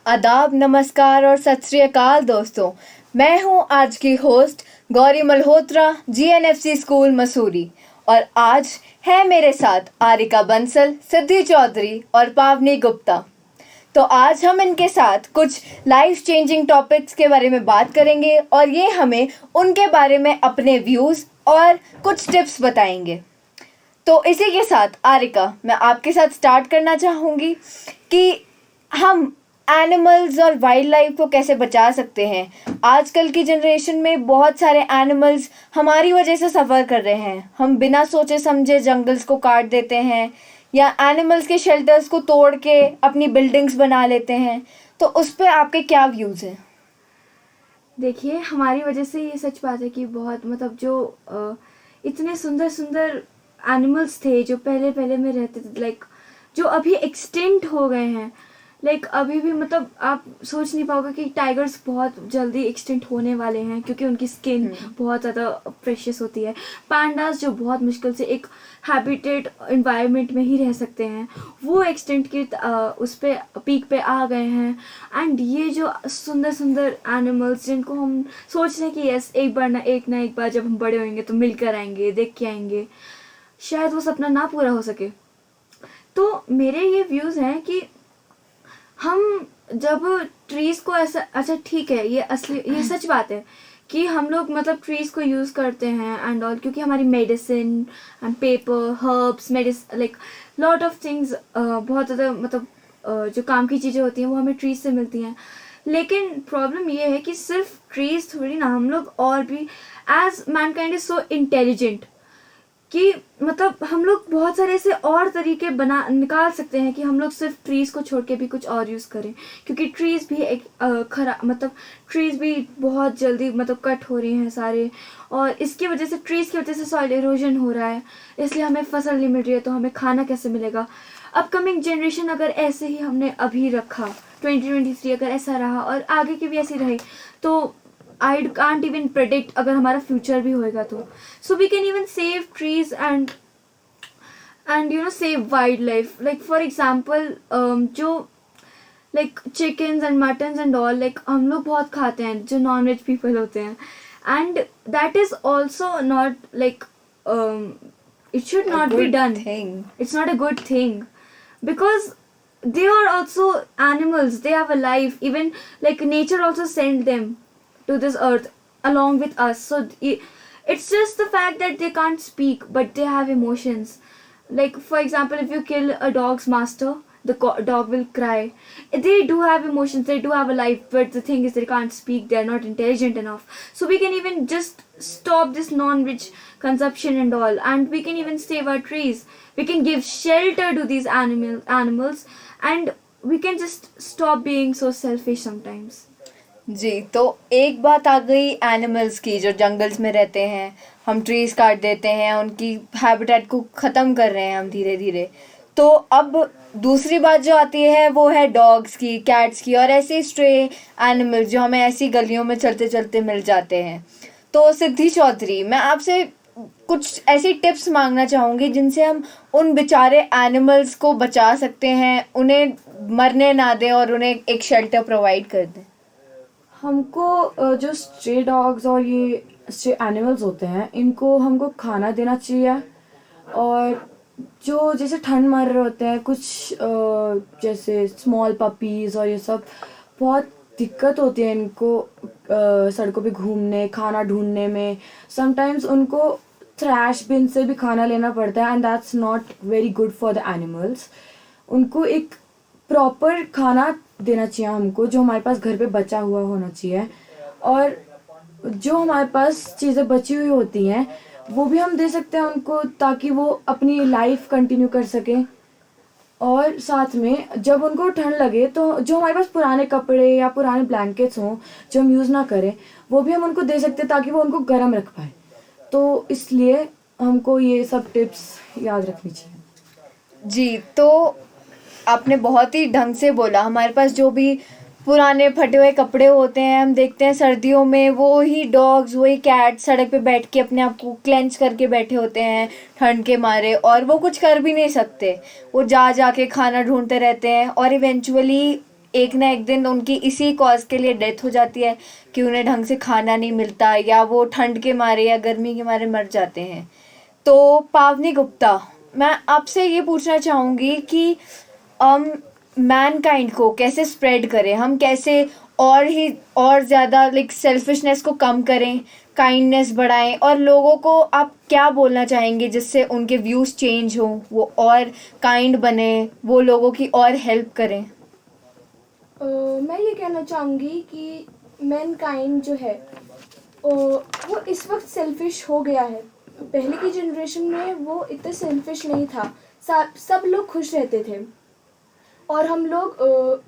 आदाब, नमस्कार और सत श्री अकाल दोस्तों। मैं हूं आज की host Gauri Malhotra, GNFC school Mussoorie. और आज है मेरे साथ आरिका बंसल, सिद्धि चौधरी और पावनी गुप्ता। तो आज हम इनके साथ कुछ लाइफ चेंजिंग टॉपिक्स के बारे में बात करेंगे और ये हमें उनके बारे में अपने व्यूज़ और कुछ टिप्स बताएंगे। तो इसी के साथ आरिका, मैं आपके साथ स्टार्ट करना चाहूँगी कि हम एनिमल्स और वाइल्ड लाइफ को कैसे बचा सकते हैं। आजकल की जनरेशन में बहुत सारे एनिमल्स हमारी वजह से सफ़र कर रहे हैं। हम बिना सोचे समझे जंगल्स को काट देते हैं या एनिमल्स के शेल्टर्स को तोड़ के अपनी बिल्डिंग्स बना लेते हैं। तो उस पर आपके क्या व्यूज़ हैं? देखिए, हमारी वजह से ये सच बात है कि बहुत जो इतने सुंदर सुंदर एनिमल्स थे जो पहले पहले में रहते थे, जो अभी एक्सटिंक्ट हो गए हैं। अभी भी आप सोच नहीं पाओगे कि टाइगर्स बहुत जल्दी एक्सटिंक्ट होने वाले हैं क्योंकि उनकी स्किन बहुत ज़्यादा प्रेशियस होती है। पैंडास जो बहुत मुश्किल से एक हैबिटेट इन्वायरमेंट में ही रह सकते हैं, वो एक्सटिंक्ट की उस पे पीक पे आ गए हैं। एंड ये जो सुंदर सुंदर एनिमल्स जिनको हम सोच रहे हैं कि यस, एक बार जब हम बड़े होंगे तो मिलकर आएंगे, देख के आएंगे, शायद वो सपना ना पूरा हो सके। तो मेरे ये व्यूज़ हैं कि हम जब ट्रीज़ को ऐसा, अच्छा ठीक है, ये सच बात है कि हम लोग ट्रीज़ को यूज़ करते हैं एंड ऑल, क्योंकि हमारी medicine and paper, herbs, lot of things, बहुत ज़्यादा जो काम की चीज़ें होती हैं वो हमें ट्रीज़ से मिलती हैं। लेकिन प्रॉब्लम ये है कि सिर्फ ट्रीज़ थोड़ी ना, हम लोग और भी, as mankind is so intelligent कि हम लोग बहुत सारे ऐसे और तरीके निकाल सकते हैं कि हम लोग सिर्फ ट्रीज़ को छोड़ के भी कुछ और यूज़ करें। क्योंकि ट्रीज़ भी एक ट्रीज़ भी बहुत जल्दी कट हो रही हैं सारे, और इसकी वजह से, ट्रीज़ की वजह से सॉइल इरोजन हो रहा है, इसलिए हमें फसल नहीं मिल रही है, तो हमें खाना कैसे मिलेगा। अपकमिंग जनरेशन अगर ऐसे ही हमने अभी रखा, 2023 अगर ऐसा रहा और आगे की भी ऐसी रही, तो I can't even predict अगर हमारा फ्यूचर भी होएगा तो। So we can even save trees and save wildlife. For example, जो chickens and muttons and all, हम लोग बहुत खाते हैं, जो non-veg people होते हैं, and that is also not it should not be done. It's not a good thing because they are also animals. They have a life. Even nature also sent them to this earth along with us. So it's just the fact that they can't speak, but they have emotions. For example, if you kill a dog's master, the dog will cry. They do have emotions, they do have a life, but the thing is they can't speak, they are not intelligent enough. So we can even just stop this non-veg consumption and all, and we can even save our trees. We can give shelter to these animals, and we can just stop being so selfish sometimes. जी, तो एक बात आ गई animals की जो jungles में रहते हैं। हम ट्रीज़ काट देते हैं, उनकी हैबिटेट को ख़त्म कर रहे हैं हम धीरे धीरे। तो अब दूसरी बात जो आती है वो है डॉग्स की, कैट्स की और ऐसे स्ट्रे एनिमल्स जो हमें ऐसी गलियों में चलते चलते मिल जाते हैं। तो सिद्धि चौधरी, मैं आपसे कुछ ऐसी टिप्स मांगना चाहूँगी जिनसे हम उन बेचारे एनिमल्स को बचा सकते हैं, उन्हें मरने ना दें और उन्हें एक शेल्टर प्रोवाइड कर दें। हमको जो स्ट्रे डॉग्स और ये स्ट्रे एनिमल्स होते हैं, इनको हमको खाना देना चाहिए। और जो जैसे ठंड मर रहे होते हैं कुछ, जैसे स्मॉल पपीज़ और ये सब, बहुत दिक्कत होती है इनको सड़कों पे घूमने, खाना ढूंढने में। समटाइम्स उनको थ्रैश बिन से भी खाना लेना पड़ता है, and that's not very good for the animals. उनको एक प्रॉपर खाना देना चाहिए हमको, जो हमारे पास घर पे बचा हुआ होना चाहिए। और जो हमारे पास चीज़ें बची हुई होती हैं वो भी हम दे सकते हैं उनको, ताकि वो अपनी लाइफ कंटिन्यू कर सकें। और साथ में जब उनको ठंड लगे तो जो हमारे पास पुराने कपड़े या पुराने ब्लैंकेट्स हों जो हम यूज़ ना करें, वो भी हम उनको दे सकते हैं ताकि वो उनको गर्म रख पाए। तो इसलिए हमको ये सब टिप्स याद रखनी चाहिए। जी, तो आपने बहुत ही ढंग से बोला। हमारे पास जो भी पुराने फटे हुए कपड़े होते हैं, हम देखते हैं सर्दियों में वो ही डॉग्स, वही कैट सड़क पे बैठ के अपने आप को क्लेंच करके बैठे होते हैं ठंड के मारे, और वो कुछ कर भी नहीं सकते। वो जा के खाना ढूंढते रहते हैं और इवेंचुअली एक ना एक दिन उनकी इसी कॉज के लिए डेथ हो जाती है कि उन्हें ढंग से खाना नहीं मिलता, या वो ठंड के मारे या गर्मी के मारे मर जाते हैं। तो पावनी गुप्ता, मैं आपसे ये पूछना चाहूँगी कि मैनकाइंड को कैसे स्प्रेड करें, हम कैसे और ज़्यादा लाइक सेल्फिशनेस को कम करें, काइंडनेस बढ़ाएं, और लोगों को आप क्या बोलना चाहेंगे जिससे उनके व्यूज़ चेंज हों, वो और काइंड बने, वो लोगों की और हेल्प करें? मैं ये कहना चाहूँगी कि मैनकाइंड जो है वो इस वक्त सेल्फिश हो गया है। पहले की जनरेशन में वो इतना सेल्फिश नहीं था, सब लोग खुश रहते थे। और हम लोग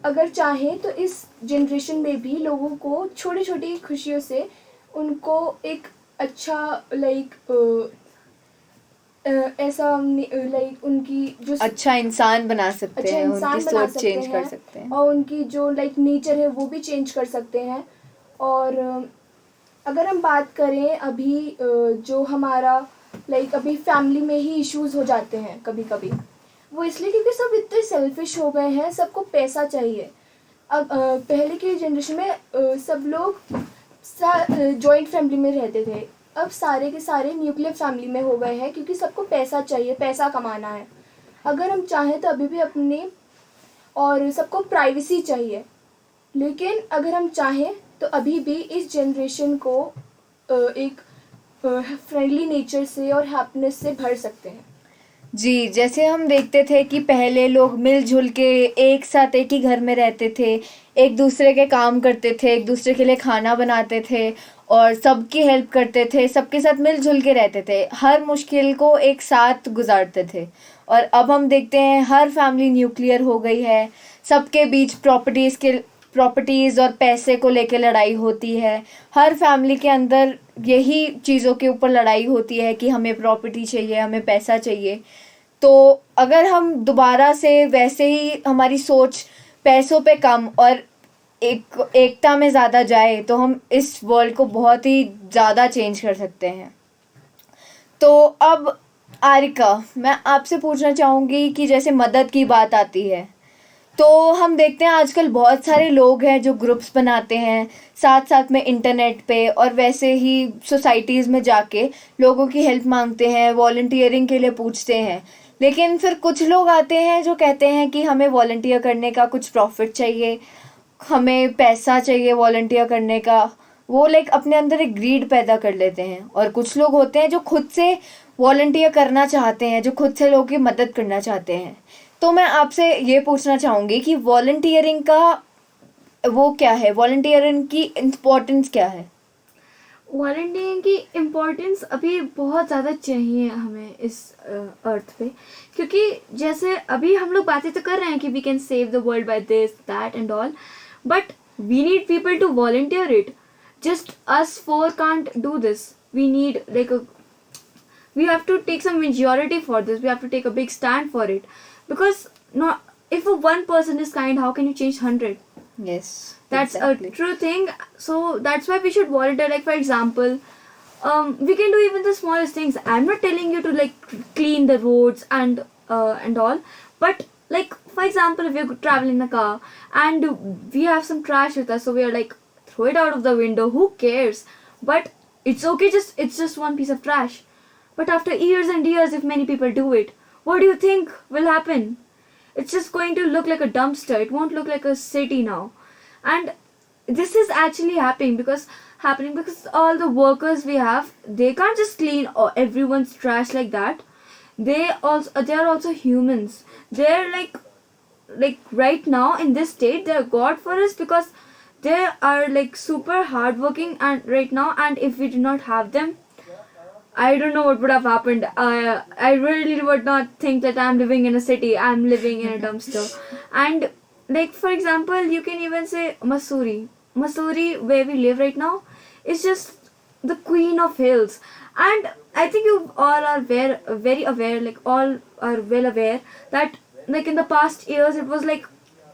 अगर चाहें तो इस जनरेशन में भी लोगों को छोटी छोटी खुशियों से उनको एक अच्छा लाइक ऐसा लाइक उनकी जो अच्छा इंसान बना सकते अच्छा हैं, इंसान उनकी बना सोच सकते चेंज कर हैं सकते हैं। और उनकी जो लाइक नेचर है वो भी चेंज कर सकते हैं। और अगर हम बात करें अभी जो हमारा लाइक अभी फैमिली में ही इश्यूज हो जाते हैं कभी कभी, वो इसलिए क्योंकि सब इतने सेल्फिश हो गए हैं, सबको पैसा चाहिए। अब पहले की जनरेशन में सब लोग जॉइंट फैमिली में रहते थे, अब सारे के सारे न्यूक्लियर फैमिली में हो गए हैं क्योंकि सबको पैसा चाहिए, पैसा कमाना है। अगर हम चाहें तो अभी भी अपने और सबको प्राइवेसी चाहिए, लेकिन अगर हम चाहें तो अभी भी इस जनरेशन को एक फ्रेंडली नेचर से और हैप्पीनेस से भर सकते हैं। जी, जैसे हम देखते थे कि पहले लोग मिलजुल के एक साथ एक ही घर में रहते थे, एक दूसरे के काम करते थे, एक दूसरे के लिए खाना बनाते थे और सबकी हेल्प करते थे, सबके साथ मिलजुल के रहते थे, हर मुश्किल को एक साथ गुजारते थे। और अब हम देखते हैं हर फैमिली न्यूक्लियर हो गई है, सबके बीच प्रॉपर्टीज़ और पैसे को लेके लड़ाई होती है। हर फैमिली के अंदर यही चीज़ों के ऊपर लड़ाई होती है कि हमें प्रॉपर्टी चाहिए, हमें पैसा चाहिए। तो अगर हम दोबारा से वैसे ही हमारी सोच पैसों पे कम और एकता में ज़्यादा जाए तो हम इस वर्ल्ड को बहुत ही ज़्यादा चेंज कर सकते हैं। तो अब आरिका, मैं आपसे पूछना चाहूँगी कि जैसे मदद की बात आती है तो हम देखते हैं आजकल बहुत सारे लोग हैं जो ग्रुप्स बनाते हैं साथ साथ में इंटरनेट पे, और वैसे ही सोसाइटीज़ में जाके लोगों की हेल्प मांगते हैं, वॉलंटियरिंग के लिए पूछते हैं। लेकिन फिर कुछ लोग आते हैं जो कहते हैं कि हमें वॉलंटियर करने का कुछ प्रॉफिट चाहिए, हमें पैसा चाहिए वॉलंटियर करने का। वो लाइक अपने अंदर एक ग्रीड पैदा कर लेते हैं। और कुछ लोग होते हैं जो खुद से वॉलंटियर करना चाहते हैं, जो खुद से लोगों की मदद करना चाहते हैं। तो मैं आपसे ये पूछना चाहूँगी कि वॉलंटियरिंग का वो क्या है, वॉलंटियरिंग की इम्पोर्टेंस क्या है? वॉलंटियरिंग की इम्पोर्टेंस अभी बहुत ज़्यादा चाहिए हमें इस अर्थ पे, क्योंकि जैसे अभी हम लोग बातें तो कर रहे हैं कि we can save the world by this that and all, but we need people to volunteer it. Just us four can't do this. We need we have to take some majority for this. We have to take a big stand for it, because if one person is kind, how can you change 100? Yes, That's exactly. a true thing. So that's why we should volunteer. Like for example, we can do even the smallest things. I'm not telling you to like clean the roads and all, but like for example, if you travel in a car and we have some trash with us, so we are like, throw it out of the window, who cares? But it's okay, it's just one piece of trash. But after years and years, if many people do it, what do you think will happen? It's just going to look like a dumpster. It won't look like a city now. And this is actually happening because all the workers we have, they can't just clean everyone's trash like that. They are also humans. They're like right now in this state, they're God for us, because they are like super hardworking and right now, and if we do not have them, I don't know what would have happened. I really would not think that I'm living in a city. I'm living in a dumpster. And like for example, you can even say Mussoorie, where we live right now, is just the queen of hills. And I think you all are very aware, like all are well aware that like in the past years it was like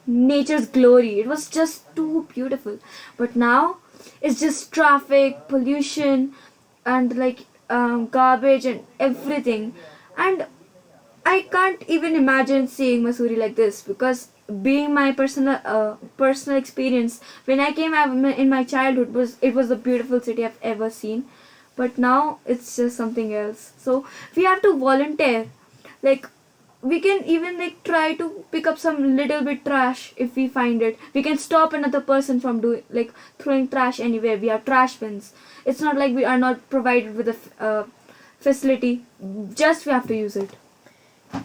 nature's glory. It was just too beautiful. But now it's just traffic, pollution, and like garbage and everything. And I can't even imagine seeing Mussoorie like this, because being my personal experience, when I came in my childhood, it was the beautiful city I've ever seen, but now it's just something else. So we have to volunteer. Like, we can even like try to pick up some little bit trash if we find it. We can stop another person from doing like throwing trash anywhere. We have trash bins. It's not like we are not provided with a facility, just we have to use it.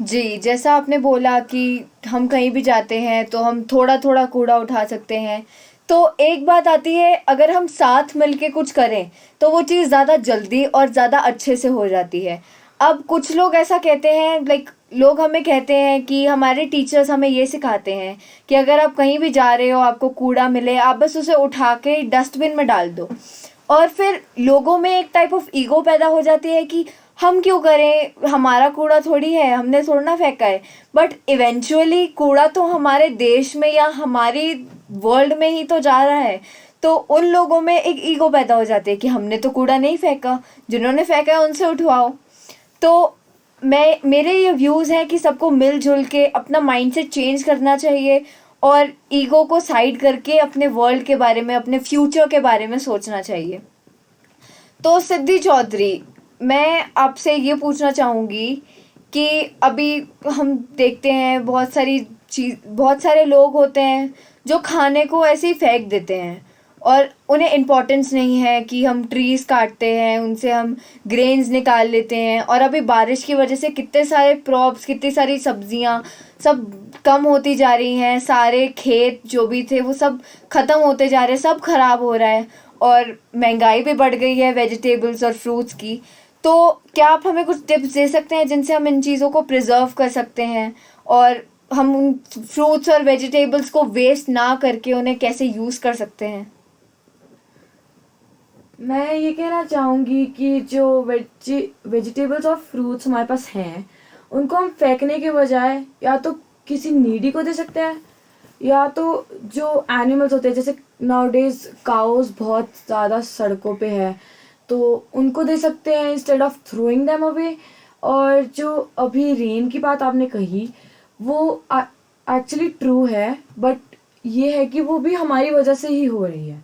जी, जैसा आपने बोला कि हम कहीं भी जाते हैं तो हम थोड़ा थोड़ा कूड़ा उठा सकते हैं, तो एक बात आती है, अगर हम साथ मिलके कुछ करें तो वो चीज़ ज़्यादा जल्दी और ज़्यादा अच्छे से हो जाती है. अब कुछ लोग ऐसा कहते हैं, लाइक लोग हमें कहते हैं कि हमारे टीचर्स हमें ये सिखाते हैं कि अगर आप कहीं भी जा रहे हो, आपको कूड़ा मिले, आप बस उसे उठा के डस्टबिन में डाल दो. और फिर लोगों में एक टाइप ऑफ ईगो पैदा हो जाती है कि हम क्यों करें, हमारा कूड़ा थोड़ी है, हमने थोड़ा ना फेंका है. बट इवेंचुअली कूड़ा तो हमारे देश में या हमारी वर्ल्ड में ही तो जा रहा है, तो उन लोगों में एक ईगो पैदा हो जाती है कि हमने तो कूड़ा नहीं फेंका, जिन्होंने फेंका है उनसे उठवाओ. तो मेरे ये व्यूज़ हैं कि सबको मिलजुल के अपना माइंडसेट चेंज करना चाहिए और ईगो को साइड करके अपने वर्ल्ड के बारे में, अपने फ्यूचर के बारे में सोचना चाहिए. तो सिद्धि चौधरी, मैं आपसे ये पूछना चाहूँगी कि अभी हम देखते हैं बहुत सारे लोग होते हैं जो खाने को ऐसे ही फेंक देते हैं और उन्हें इम्पोर्टेंस नहीं है कि हम ट्रीज़ काटते हैं, उनसे हम ग्रेन्स निकाल लेते हैं. और अभी बारिश की वजह से कितने सारे क्रॉप्स, कितनी सारी सब्जियां सब कम होती जा रही हैं, सारे खेत जो भी थे वो सब ख़त्म होते जा रहे हैं, सब ख़राब हो रहा है और महंगाई भी बढ़ गई है वेजिटेबल्स और फ्रूट्स की. तो क्या आप हमें कुछ टिप्स दे सकते हैं जिनसे हम इन चीज़ों को प्रिजर्व कर सकते हैं और हम उन फ्रूट्स और वेजिटेबल्स को वेस्ट ना करके उन्हें कैसे यूज़ कर सकते हैं? मैं ये कहना चाहूँगी कि जो वेजिटेबल्स और फ्रूट्स हमारे पास हैं, उनको हम फेंकने के बजाय या तो किसी नीडी को दे सकते हैं, या तो जो एनिमल्स होते हैं, जैसे नाउडेज काउस बहुत ज़्यादा सड़कों पे है, तो उनको दे सकते हैं instead of throwing them away. और जो अभी रेन की बात आपने कही, वो एक्चुअली ट्रू है, बट ये है कि वो भी हमारी वजह से ही हो रही है.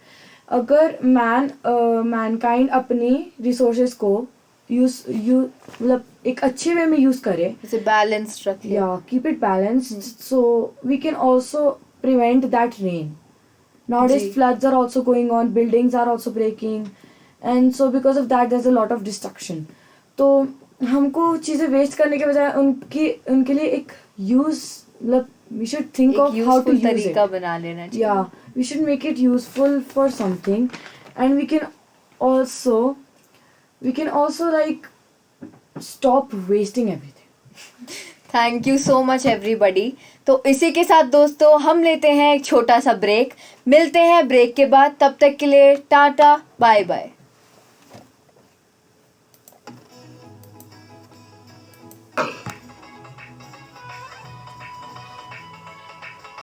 अगर मैनकाइंड अपनी रिसोर्सेज को मतलब एक अच्छे वे में यूज़ करे, जैसे बैलेंस रखे, या keep it balanced, so we can also prevent that rain. Nowadays जी. floods are also going on, buildings are also breaking, and so because of that there's a lot of destruction. तो हमको चीज़ें waste करने के बजाय उनके लिए एक यूज़, मतलब we should think of how to use तरीका it. बना लेना चाहिए. Yeah, we should make it useful for something, and we can also like stop wasting everything. Thank you so much everybody. तो इसी के साथ दोस्तों हम लेते हैं एक छोटा सा ब्रेक. मिलते हैं ब्रेक के बाद. तब तक के लिए टाटा, बाय बाय.